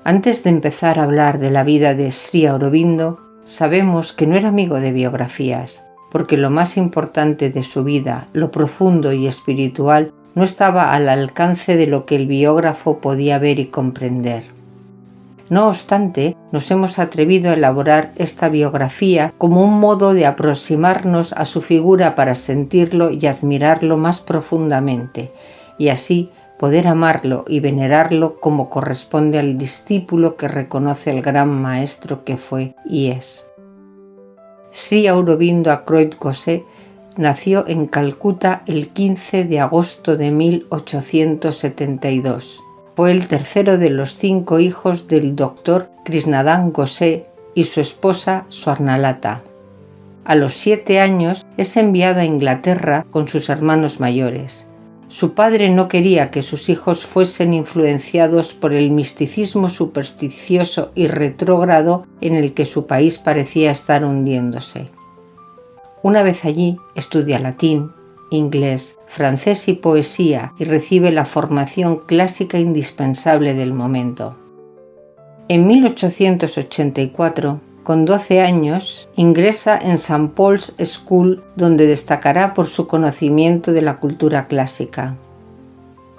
Antes de empezar a hablar de la vida de Sri Aurobindo, sabemos que no era amigo de biografías, porque lo más importante de su vida, lo profundo y espiritual, no estaba al alcance de lo que el biógrafo podía ver y comprender. No obstante, nos hemos atrevido a elaborar esta biografía como un modo de aproximarnos a su figura para sentirlo y admirarlo más profundamente, y así poder amarlo y venerarlo como corresponde al discípulo que reconoce al gran maestro que fue y es. Sri Aurobindo Akroyd Gose nació en Calcuta el 15 de agosto de 1872. Fue el tercero de los 5 hijos del doctor Krishnadas Gose y su esposa Swarnalata. A los 7 años es enviado a Inglaterra con sus hermanos mayores. Su padre no quería que sus hijos fuesen influenciados por el misticismo supersticioso y retrógrado en el que su país parecía estar hundiéndose. Una vez allí, estudia latín, inglés, francés y poesía y recibe la formación clásica indispensable del momento. En 1884, con 12 años, ingresa en St. Paul's School, donde destacará por su conocimiento de la cultura clásica.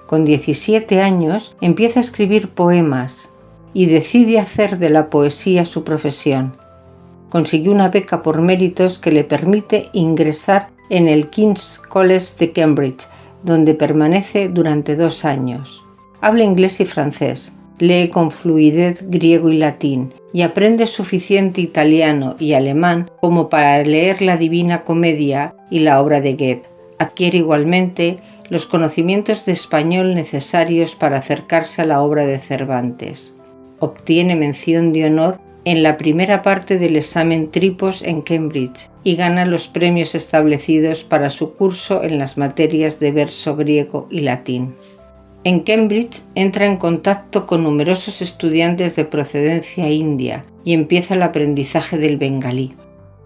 Con 17 años empieza a escribir poemas y decide hacer de la poesía su profesión. Consiguió una beca por méritos que le permite ingresar en el King's College de Cambridge, donde permanece durante 2 años. Habla inglés y francés, lee con fluidez griego y latín y aprende suficiente italiano y alemán como para leer la Divina Comedia y la obra de Goethe. Adquiere igualmente los conocimientos de español necesarios para acercarse a la obra de Cervantes. Obtiene mención de honor en la primera parte del examen Tripos en Cambridge y gana los premios establecidos para su curso en las materias de verso griego y latín. En Cambridge entra en contacto con numerosos estudiantes de procedencia india y empieza el aprendizaje del bengalí.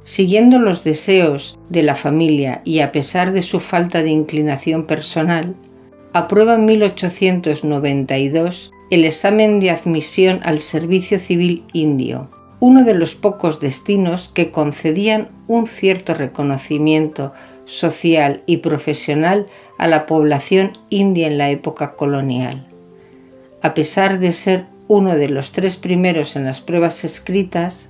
Siguiendo los deseos de la familia y a pesar de su falta de inclinación personal, aprueba en 1892 el examen de admisión al servicio civil indio, uno de los pocos destinos que concedían un cierto reconocimiento social y profesional a la población india en la época colonial. A pesar de ser uno de los 3 primeros en las pruebas escritas,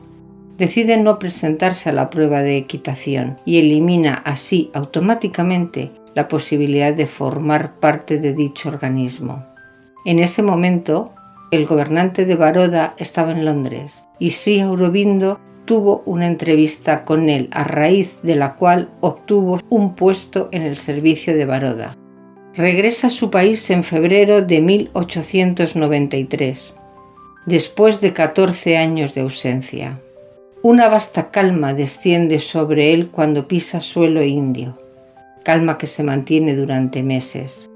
decide no presentarse a la prueba de equitación y elimina así automáticamente la posibilidad de formar parte de dicho organismo. En ese momento, el gobernante de Baroda estaba en Londres y Sri Aurobindo tuvo una entrevista con él, a raíz de la cual obtuvo un puesto en el servicio de Baroda. Regresa a su país en febrero de 1893, después de 14 años de ausencia. Una vasta calma desciende sobre él cuando pisa suelo indio, calma que se mantiene durante meses.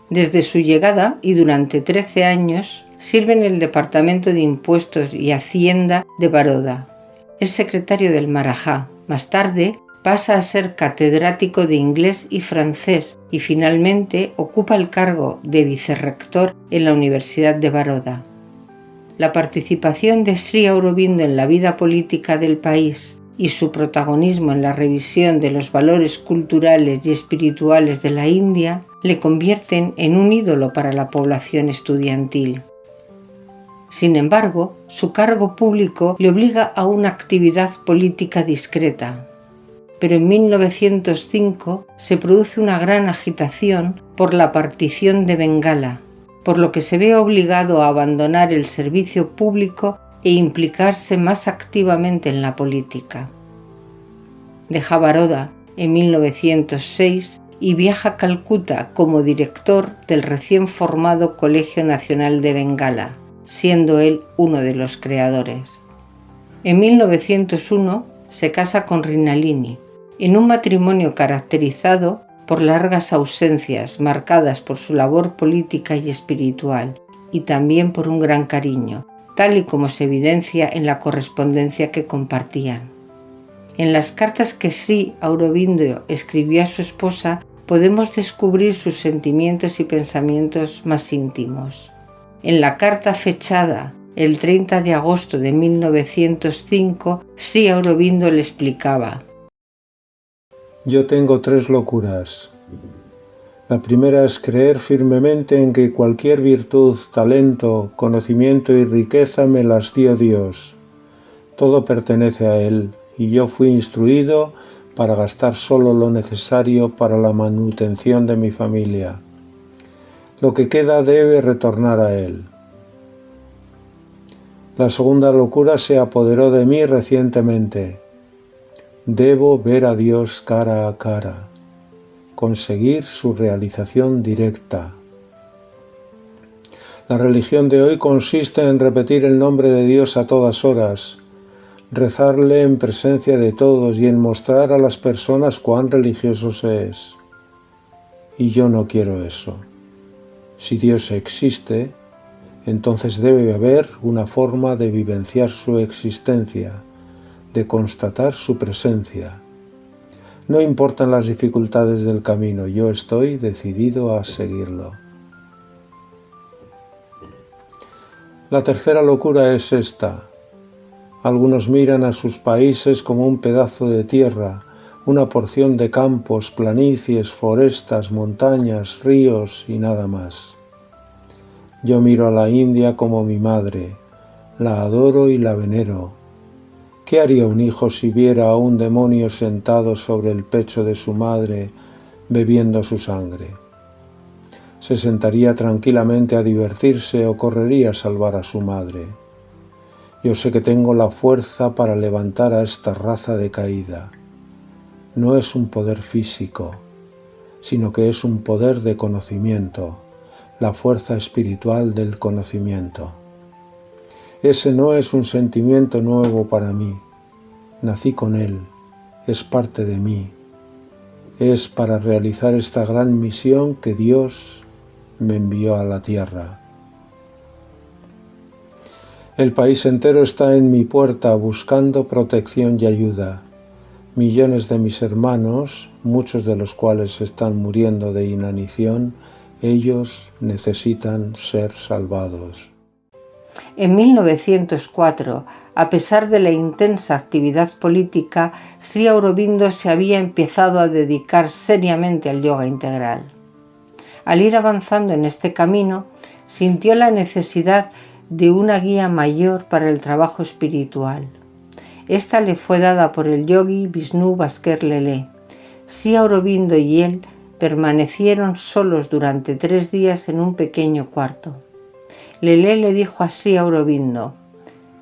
Desde su llegada y durante 13 años sirve en el Departamento de Impuestos y Hacienda de Baroda. Es secretario del Marajá. Más tarde pasa a ser catedrático de inglés y francés y finalmente ocupa el cargo de vicerrector en la Universidad de Baroda. La participación de Sri Aurobindo en la vida política del país y su protagonismo en la revisión de los valores culturales y espirituales de la India le convierten en un ídolo para la población estudiantil. Sin embargo, su cargo público le obliga a una actividad política discreta. Pero en 1905 se produce una gran agitación por la partición de Bengala, por lo que se ve obligado a abandonar el servicio público e implicarse más activamente en la política. Deja Baroda en 1906 y viaja a Calcuta como director del recién formado Colegio Nacional de Bengala, siendo él uno de los creadores. En 1901 se casa con Rinalini, en un matrimonio caracterizado por largas ausencias marcadas por su labor política y espiritual, y también por un gran cariño, tal y como se evidencia en la correspondencia que compartían. En las cartas que Sri Aurobindo escribió a su esposa podemos descubrir sus sentimientos y pensamientos más íntimos. En la carta fechada el 30 de agosto de 1905, Sri Aurobindo le explicaba: Yo tengo 3 locuras. La primera es creer firmemente en que cualquier virtud, talento, conocimiento y riqueza me las dio Dios. Todo pertenece a Él, y yo fui instruido para gastar solo lo necesario para la manutención de mi familia. Lo que queda debe retornar a Él. La segunda locura se apoderó de mí recientemente. Debo ver a Dios cara a cara, conseguir su realización directa. La religión de hoy consiste en repetir el nombre de Dios a todas horas, rezarle en presencia de todos y en mostrar a las personas cuán religioso se es. Y yo no quiero eso. Si Dios existe, entonces debe haber una forma de vivenciar su existencia, de constatar su presencia. No importan las dificultades del camino, yo estoy decidido a seguirlo. La tercera locura es esta. Algunos miran a sus países como un pedazo de tierra, una porción de campos, planicies, forestas, montañas, ríos y nada más. Yo miro a la India como mi madre, la adoro y la venero. ¿Qué haría un hijo si viera a un demonio sentado sobre el pecho de su madre, bebiendo su sangre? ¿Se sentaría tranquilamente a divertirse o correría a salvar a su madre? Yo sé que tengo la fuerza para levantar a esta raza decaída. No es un poder físico, sino que es un poder de conocimiento, la fuerza espiritual del conocimiento. Ese no es un sentimiento nuevo para mí. Nací con él, es parte de mí. Es para realizar esta gran misión que Dios me envió a la tierra. El país entero está en mi puerta buscando protección y ayuda. Millones de mis hermanos, muchos de los cuales están muriendo de inanición, ellos necesitan ser salvados. En 1904, a pesar de la intensa actividad política, Sri Aurobindo se había empezado a dedicar seriamente al yoga integral. Al ir avanzando en este camino, sintió la necesidad de una guía mayor para el trabajo espiritual. Esta le fue dada por el yogi Vishnu Bhaskar Lele. Sri Aurobindo y él permanecieron solos durante 3 días en un pequeño cuarto. Lele le dijo a Sri Aurobindo: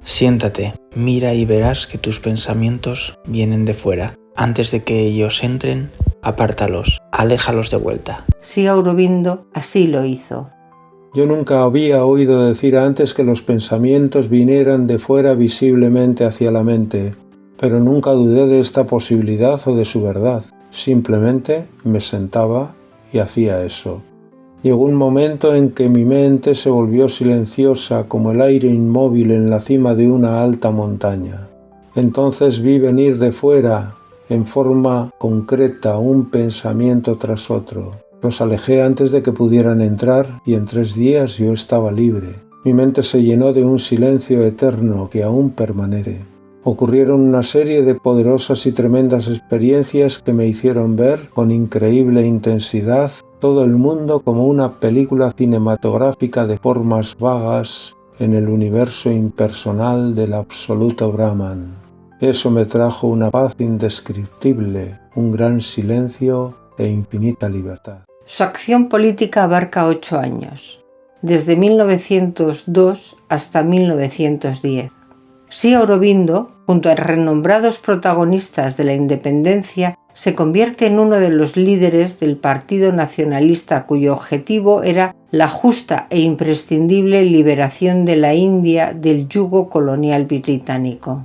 Siéntate, mira y verás que tus pensamientos vienen de fuera. Antes de que ellos entren, apártalos, aléjalos de vuelta. Sri Aurobindo así lo hizo. Yo nunca había oído decir antes que los pensamientos vinieran de fuera visiblemente hacia la mente, pero nunca dudé de esta posibilidad o de su verdad. Simplemente me sentaba y hacía eso. Llegó un momento en que mi mente se volvió silenciosa como el aire inmóvil en la cima de una alta montaña. Entonces vi venir de fuera, en forma concreta, un pensamiento tras otro. Los alejé antes de que pudieran entrar y en 3 días yo estaba libre. Mi mente se llenó de un silencio eterno que aún permanece. Ocurrieron una serie de poderosas y tremendas experiencias que me hicieron ver con increíble intensidad todo el mundo como una película cinematográfica de formas vagas en el universo impersonal del absoluto Brahman. Eso me trajo una paz indescriptible, un gran silencio e infinita libertad. Su acción política abarca 8 años, desde 1902 hasta 1910. Sri Aurobindo, junto a renombrados protagonistas de la independencia, se convierte en uno de los líderes del Partido Nacionalista cuyo objetivo era la justa e imprescindible liberación de la India del yugo colonial británico.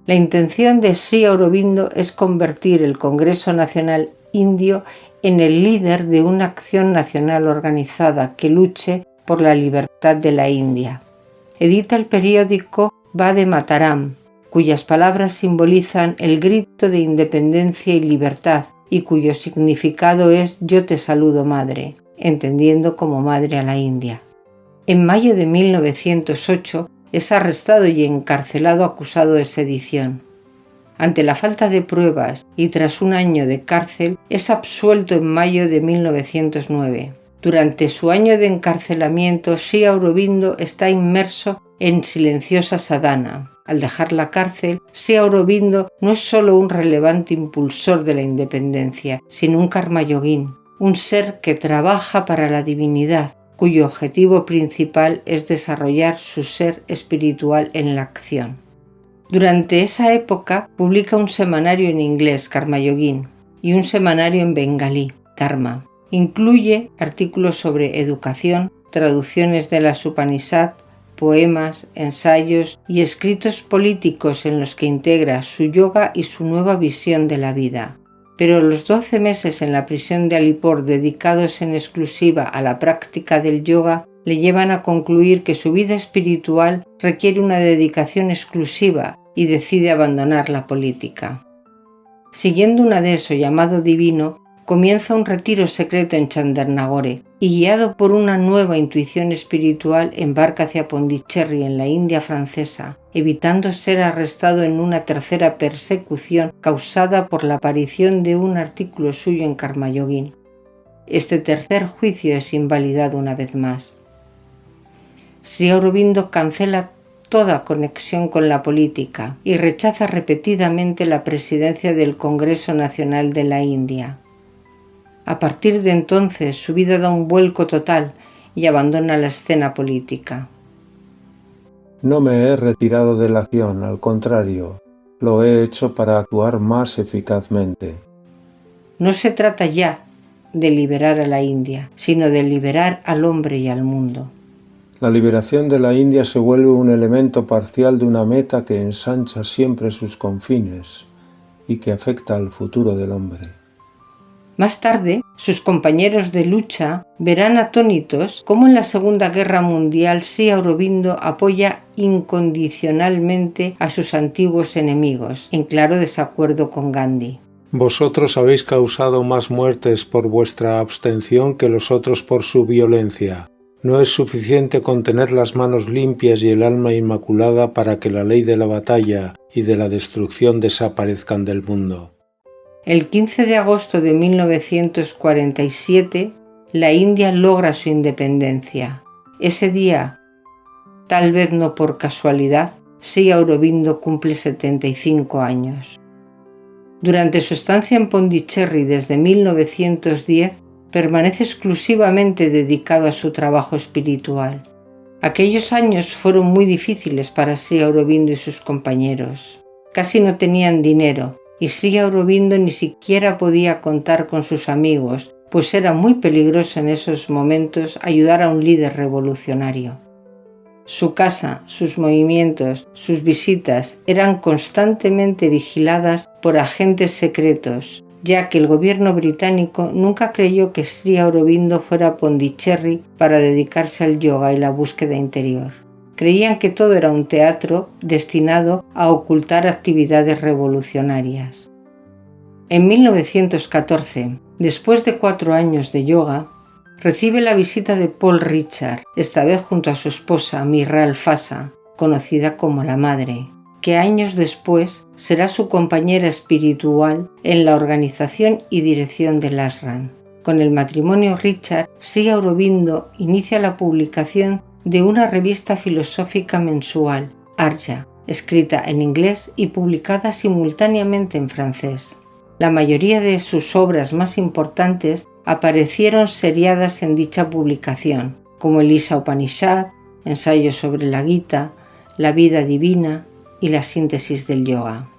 La intención de Sri Aurobindo es convertir el Congreso Nacional Indio en el líder de una acción nacional organizada que luche por la libertad de la India. Edita el periódico Vande Mataram, cuyas palabras simbolizan el grito de independencia y libertad y cuyo significado es «Yo te saludo, madre», entendiendo como madre a la India. En mayo de 1908 es arrestado y encarcelado acusado de sedición. Ante la falta de pruebas y tras un año de cárcel, es absuelto en mayo de 1909. Durante su año de encarcelamiento, Sri Aurobindo está inmerso en silenciosa sadhana. Al dejar la cárcel, Sri Aurobindo no es solo un relevante impulsor de la independencia, sino un karma yogín, un ser que trabaja para la divinidad, cuyo objetivo principal es desarrollar su ser espiritual en la acción. Durante esa época publica un semanario en inglés, Karma Yogin, y un semanario en bengalí, Dharma. Incluye artículos sobre educación, traducciones de las Upanishad, poemas, ensayos y escritos políticos en los que integra su yoga y su nueva visión de la vida. Pero los 12 meses en la prisión de Alipore dedicados en exclusiva a la práctica del yoga le llevan a concluir que su vida espiritual requiere una dedicación exclusiva y decide abandonar la política. Siguiendo un adeso llamado divino, comienza un retiro secreto en Chandernagore y, guiado por una nueva intuición espiritual, embarca hacia Pondicherry en la India francesa, evitando ser arrestado en una tercera persecución causada por la aparición de un artículo suyo en Karma Yogin. Este tercer juicio es invalidado una vez más. Sri Aurobindo cancela toda conexión con la política y rechaza repetidamente la presidencia del Congreso Nacional de la India. A partir de entonces su vida da un vuelco total y abandona la escena política. No me he retirado de la acción, al contrario, lo he hecho para actuar más eficazmente. No se trata ya de liberar a la India, sino de liberar al hombre y al mundo. La liberación de la India se vuelve un elemento parcial de una meta que ensancha siempre sus confines y que afecta al futuro del hombre. Más tarde, sus compañeros de lucha verán atónitos cómo en la Segunda Guerra Mundial Sri Aurobindo apoya incondicionalmente a sus antiguos enemigos, en claro desacuerdo con Gandhi. Vosotros habéis causado más muertes por vuestra abstención que los otros por su violencia. No es suficiente con tener las manos limpias y el alma inmaculada para que la ley de la batalla y de la destrucción desaparezcan del mundo. El 15 de agosto de 1947, la India logra su independencia. Ese día, tal vez no por casualidad, Sri Aurobindo cumple 75 años. Durante su estancia en Pondicherry desde 1910, permanece exclusivamente dedicado a su trabajo espiritual. Aquellos años fueron muy difíciles para Sri Aurobindo y sus compañeros. Casi no tenían dinero y Sri Aurobindo ni siquiera podía contar con sus amigos, pues era muy peligroso en esos momentos ayudar a un líder revolucionario. Su casa, sus movimientos, sus visitas eran constantemente vigiladas por agentes secretos, ya que el gobierno británico nunca creyó que Sri Aurobindo fuera a Pondicherry para dedicarse al yoga y la búsqueda interior. Creían que todo era un teatro destinado a ocultar actividades revolucionarias. En 1914, después de 4 años de yoga, recibe la visita de Paul Richard, esta vez junto a su esposa Mirra Alfasa, conocida como la Madre, que años después será su compañera espiritual en la organización y dirección del ashram. Con el matrimonio Richard, Sri Aurobindo inicia la publicación de una revista filosófica mensual, Arja, escrita en inglés y publicada simultáneamente en francés. La mayoría de sus obras más importantes aparecieron seriadas en dicha publicación, como el Isa Upanishad, Ensayos sobre la Gita, La vida divina y la síntesis del yoga.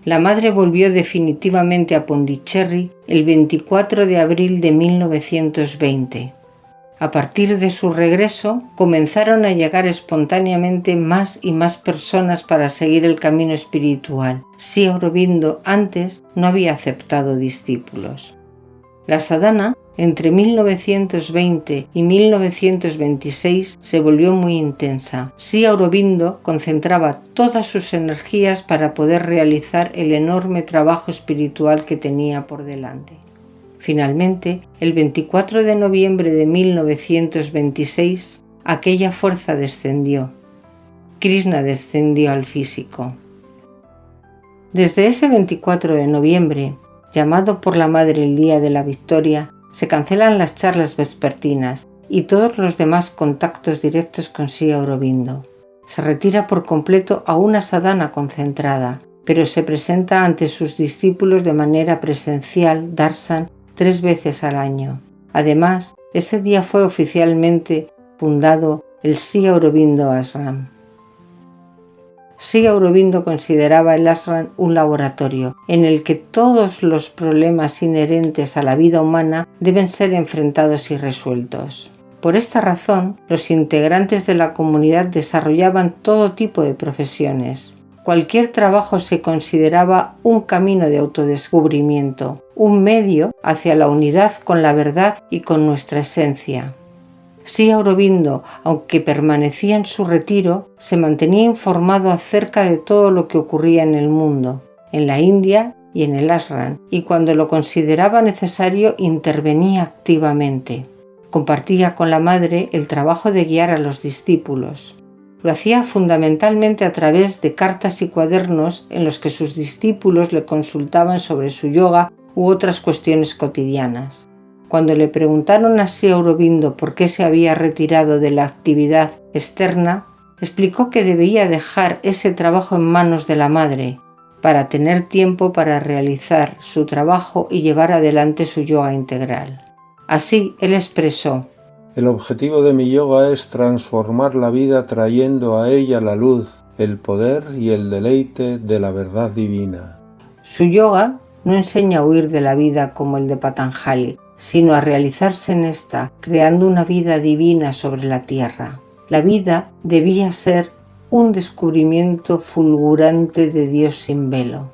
La Madre volvió definitivamente a Pondicherry el 24 de abril de 1920. A partir de su regreso, comenzaron a llegar espontáneamente más y más personas para seguir el camino espiritual. Sri Aurobindo antes no había aceptado discípulos. La sadhana entre 1920 y 1926 se volvió muy intensa. Sri Aurobindo concentraba todas sus energías para poder realizar el enorme trabajo espiritual que tenía por delante. Finalmente, el 24 de noviembre de 1926, aquella fuerza descendió. Krishna descendió al físico. Desde ese 24 de noviembre, llamado por la Madre el Día de la Victoria, se cancelan las charlas vespertinas y todos los demás contactos directos con Sri Aurobindo. Se retira por completo a una sadhana concentrada, pero se presenta ante sus discípulos de manera presencial, darshan, 3 veces al año. Además, ese día fue oficialmente fundado el Sri Aurobindo Ashram. Sri Aurobindo consideraba el ashram un laboratorio en el que todos los problemas inherentes a la vida humana deben ser enfrentados y resueltos. Por esta razón, los integrantes de la comunidad desarrollaban todo tipo de profesiones. Cualquier trabajo se consideraba un camino de autodescubrimiento, un medio hacia la unidad con la verdad y con nuestra esencia. Sri Aurobindo, aunque permanecía en su retiro, se mantenía informado acerca de todo lo que ocurría en el mundo, en la India y en el ashram, y cuando lo consideraba necesario intervenía activamente. Compartía con la Madre el trabajo de guiar a los discípulos. Lo hacía fundamentalmente a través de cartas y cuadernos en los que sus discípulos le consultaban sobre su yoga u otras cuestiones cotidianas. Cuando le preguntaron a Sri Aurobindo por qué se había retirado de la actividad externa, explicó que debía dejar ese trabajo en manos de la Madre para tener tiempo para realizar su trabajo y llevar adelante su yoga integral. Así, él expresó: el objetivo de mi yoga es transformar la vida trayendo a ella la luz, el poder y el deleite de la verdad divina. Su yoga no enseña a huir de la vida como el de Patanjali, sino a realizarse en esta, creando una vida divina sobre la tierra. La vida debía ser un descubrimiento fulgurante de Dios sin velo.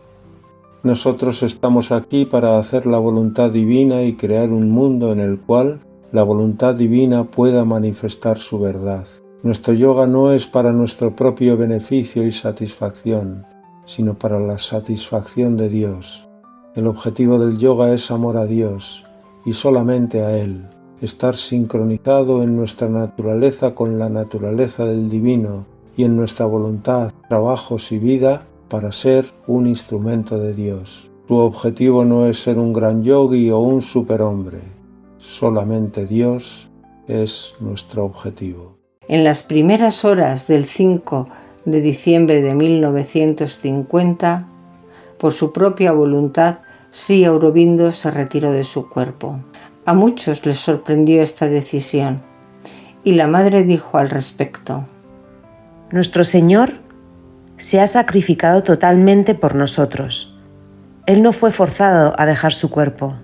Nosotros estamos aquí para hacer la voluntad divina y crear un mundo en el cual la voluntad divina pueda manifestar su verdad. Nuestro yoga no es para nuestro propio beneficio y satisfacción, sino para la satisfacción de Dios. El objetivo del yoga es amor a Dios y solamente a Él, estar sincronizado en nuestra naturaleza con la naturaleza del divino y en nuestra voluntad, trabajos y vida para ser un instrumento de Dios. Su objetivo no es ser un gran yogi o un superhombre, solamente Dios es nuestro objetivo. En las primeras horas del 5 de diciembre de 1950, por su propia voluntad, Sri Aurobindo se retiró de su cuerpo. A muchos les sorprendió esta decisión, y la Madre dijo al respecto: Nuestro Señor se ha sacrificado totalmente por nosotros. Él no fue forzado a dejar su cuerpo.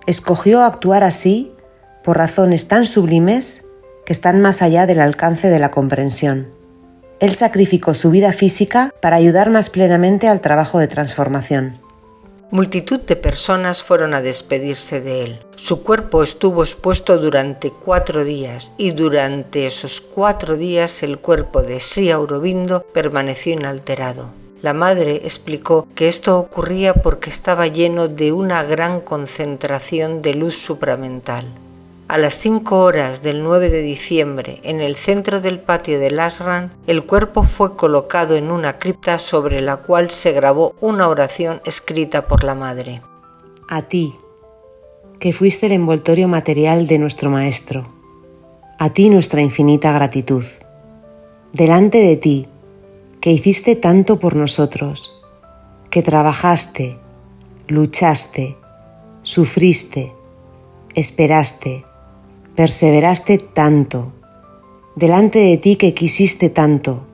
Escogió actuar así por razones tan sublimes que están más allá del alcance de la comprensión. Él sacrificó su vida física para ayudar más plenamente al trabajo de transformación. Multitud de personas fueron a despedirse de él. Su cuerpo estuvo expuesto durante 4 días y durante esos 4 días el cuerpo de Sri Aurobindo permaneció inalterado. La Madre explicó que esto ocurría porque estaba lleno de una gran concentración de luz supramental. A las 5 horas del 9 de diciembre, en el centro del patio del ashram, el cuerpo fue colocado en una cripta sobre la cual se grabó una oración escrita por la Madre. A ti, que fuiste el envoltorio material de nuestro Maestro, a ti nuestra infinita gratitud. Delante de ti, que hiciste tanto por nosotros, que trabajaste, luchaste, sufriste, esperaste, perseveraste tanto, delante de ti que quisiste tanto,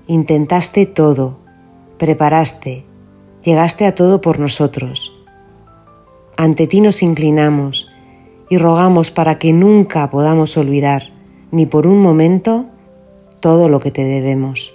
intentaste todo, preparaste, llegaste a todo por nosotros. Ante ti nos inclinamos y rogamos para que nunca podamos olvidar, ni por un momento, todo lo que te debemos.